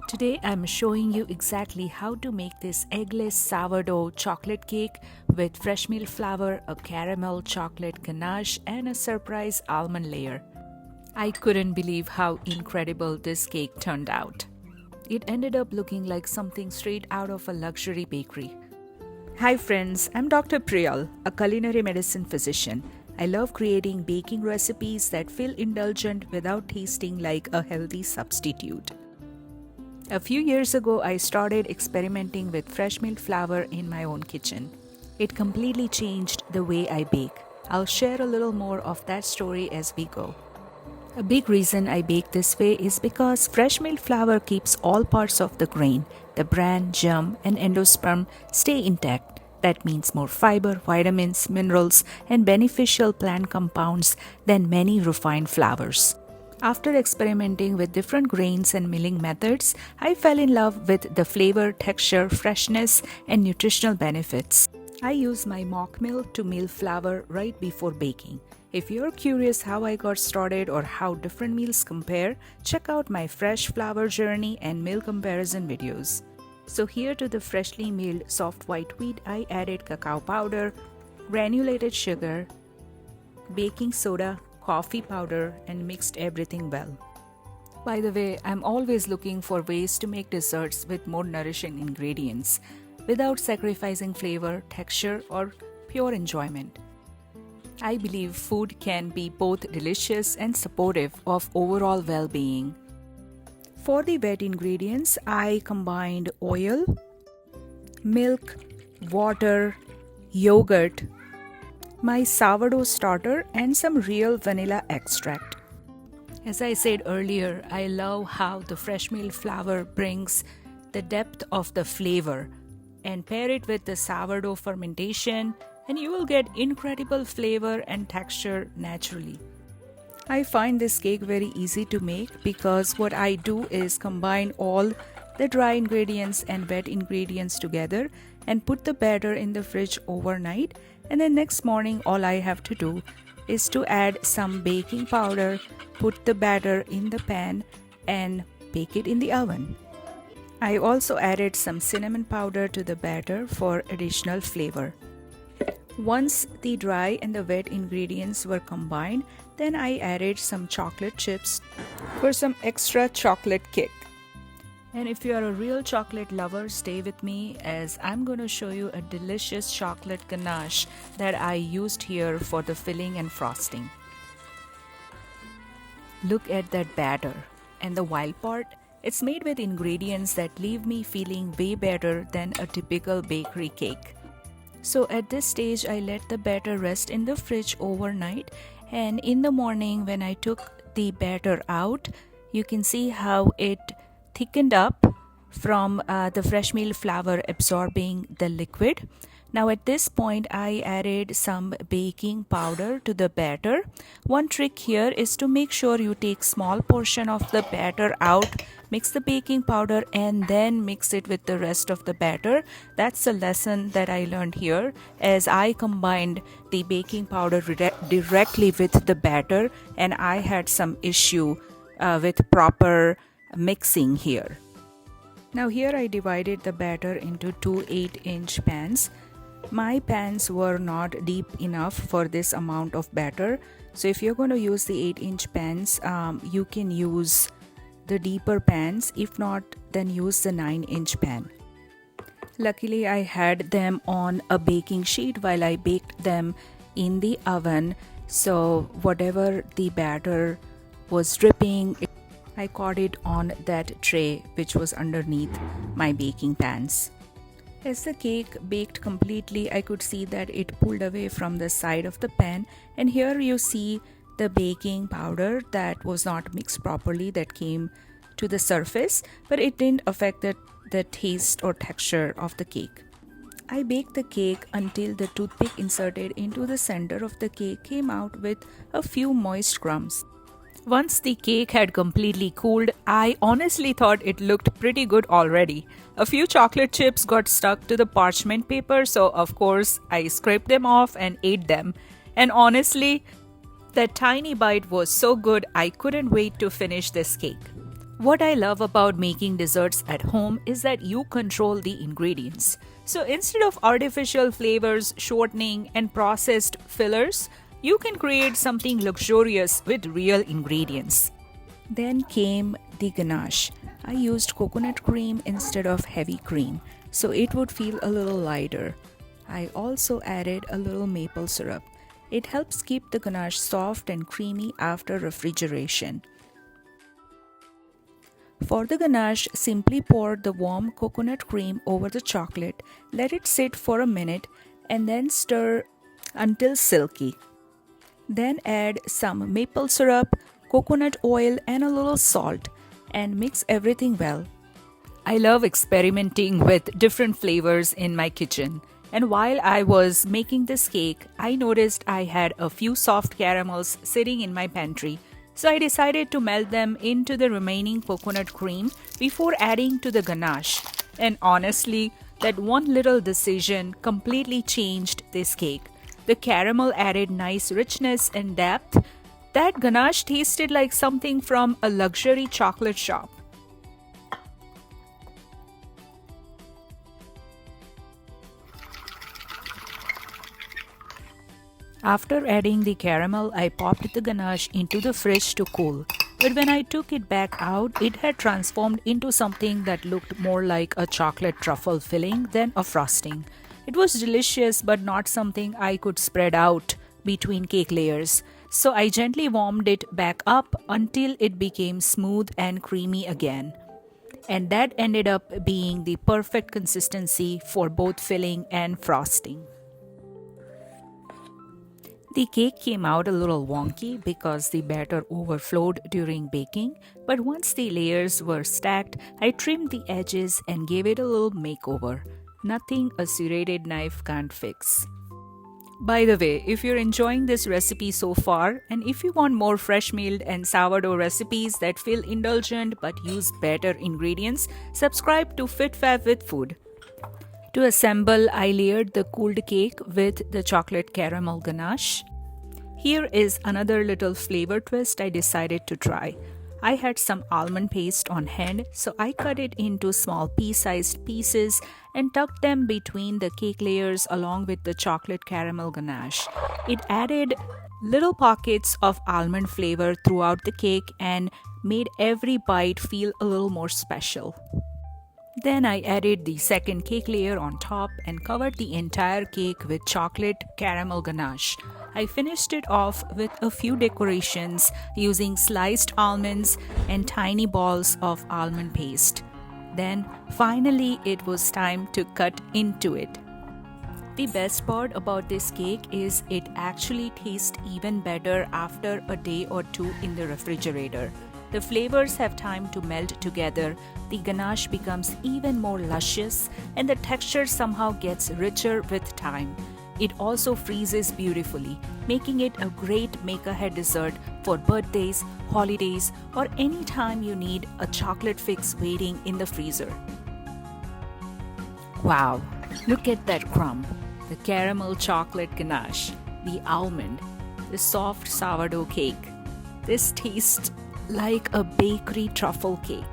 Today I'm showing you exactly how to make this eggless sourdough chocolate cake with fresh milk flour, a caramel chocolate ganache, and a surprise almond layer. I couldn't believe how incredible this cake turned out. It ended up looking like something straight out of a luxury bakery. Hi friends, I'm Dr. Priyal, a culinary medicine physician. I love creating baking recipes that feel indulgent without tasting like a healthy substitute. A few years ago, I started experimenting with fresh milk flour in my own kitchen. It completely changed the way I bake. I'll share a little more of that story as we go. A big reason I bake this way is because fresh milk flour keeps all parts of the grain, the bran, germ, and endosperm stay intact. That means more fiber, vitamins, minerals, and beneficial plant compounds than many refined flours. After experimenting with different grains and milling methods, I fell in love with the flavor, texture, freshness, and nutritional benefits. I use my mock mill to mill flour right before baking. If you're curious how I got started or how different meals compare, check out my fresh flour journey and mill comparison videos. So here to the freshly milled soft white wheat, I added cacao powder, granulated sugar, baking soda, coffee powder, and mixed everything well. By the way, I'm always looking for ways to make desserts with more nourishing ingredients without sacrificing flavor, texture, or pure enjoyment. I believe food can be both delicious and supportive of overall well-being. For the wet ingredients, I combined oil, milk, water, yogurt, my sourdough starter, and some real vanilla extract. As I said earlier, I love how the fresh milk flour brings the depth of the flavor, and pair it with the sourdough fermentation and you will get incredible flavor and texture naturally. I find this cake very easy to make because what I do is combine all the dry ingredients and wet ingredients together and put the batter in the fridge overnight, and the next morning all I have to do is to add some baking powder, put the batter in the pan and bake it in the oven. I also added some cinnamon powder to the batter for additional flavor. Once the dry and the wet ingredients were combined, then I added some chocolate chips for some extra chocolate kick. And if you are a real chocolate lover, stay with me as I'm going to show you a delicious chocolate ganache that I used here for the filling and frosting. Look at that batter. And the wild part, it's made with ingredients that leave me feeling way better than a typical bakery cake. So at this stage, I let the batter rest in the fridge overnight, and in the morning when I took the batter out, you can see how it thickened up from the fresh milk flour absorbing the liquid. Now at this point, I added some baking powder to the batter. One trick here is to make sure you take small portion of the batter out, mix the baking powder, and then mix it with the rest of the batter. That's the lesson that I learned here, as I combined the baking powder directly with the batter and I had some issue with proper mixing here. Now here I divided the batter into two 8-inch pans. My pans were not deep enough for this amount of batter, so if you're going to use the 8-inch pans, you can use the deeper pans. If not, then use the 9-inch pan. Luckily, I had them on a baking sheet while I baked them in the oven, so whatever the batter was dripping, I caught it on that tray which was underneath my baking pans. As the cake baked completely, I could see that it pulled away from the side of the pan, and here you see the baking powder that was not mixed properly that came to the surface, but it didn't affect the taste or texture of the cake. I baked the cake until the toothpick inserted into the center of the cake came out with a few moist crumbs. Once the cake had completely cooled, I honestly thought it looked pretty good already. A few chocolate chips got stuck to the parchment paper, so of course I scraped them off and ate them. And honestly, that tiny bite was so good I couldn't wait to finish this cake. What I love about making desserts at home is that you control the ingredients. So instead of artificial flavors, shortening, and processed fillers, you can create something luxurious with real ingredients. Then came the ganache. I used coconut cream instead of heavy cream, so it would feel a little lighter. I also added a little maple syrup. It helps keep the ganache soft and creamy after refrigeration. For the ganache, simply pour the warm coconut cream over the chocolate, let it sit for a minute, and then stir until silky. Then add some maple syrup, coconut oil, and a little salt, and mix everything well. I love experimenting with different flavors in my kitchen. And while I was making this cake, I noticed I had a few soft caramels sitting in my pantry. So I decided to melt them into the remaining coconut cream before adding to the ganache. And honestly, that one little decision completely changed this cake. The caramel added nice richness and depth. That ganache tasted like something from a luxury chocolate shop. After adding the caramel, I popped the ganache into the fridge to cool. But when I took it back out, it had transformed into something that looked more like a chocolate truffle filling than a frosting. It was delicious, but not something I could spread out between cake layers. So I gently warmed it back up until it became smooth and creamy again. And that ended up being the perfect consistency for both filling and frosting. The cake came out a little wonky because the batter overflowed during baking, but once the layers were stacked, I trimmed the edges and gave it a little makeover. Nothing a serrated knife can't fix. By the way, if you're enjoying this recipe so far, and if you want more fresh milled and sourdough recipes that feel indulgent but use better ingredients, subscribe to FitFab with Food. To assemble, I layered the cooled cake with the chocolate caramel ganache. Here is another little flavor twist I decided to try. I had some almond paste on hand, so I cut it into small pea-sized pieces and tucked them between the cake layers along with the chocolate caramel ganache. It added little pockets of almond flavor throughout the cake and made every bite feel a little more special. Then I added the second cake layer on top and covered the entire cake with chocolate caramel ganache. I finished it off with a few decorations using sliced almonds and tiny balls of almond paste. Then finally it was time to cut into it. The best part about this cake is it actually tastes even better after a day or two in the refrigerator. The flavors have time to melt together, the ganache becomes even more luscious, and the texture somehow gets richer with time. It also freezes beautifully, making it a great make-ahead dessert for birthdays, holidays, or any time you need a chocolate fix waiting in the freezer. Wow, look at that crumb, the caramel chocolate ganache, the almond, the soft sourdough cake. This tastes like a bakery truffle cake.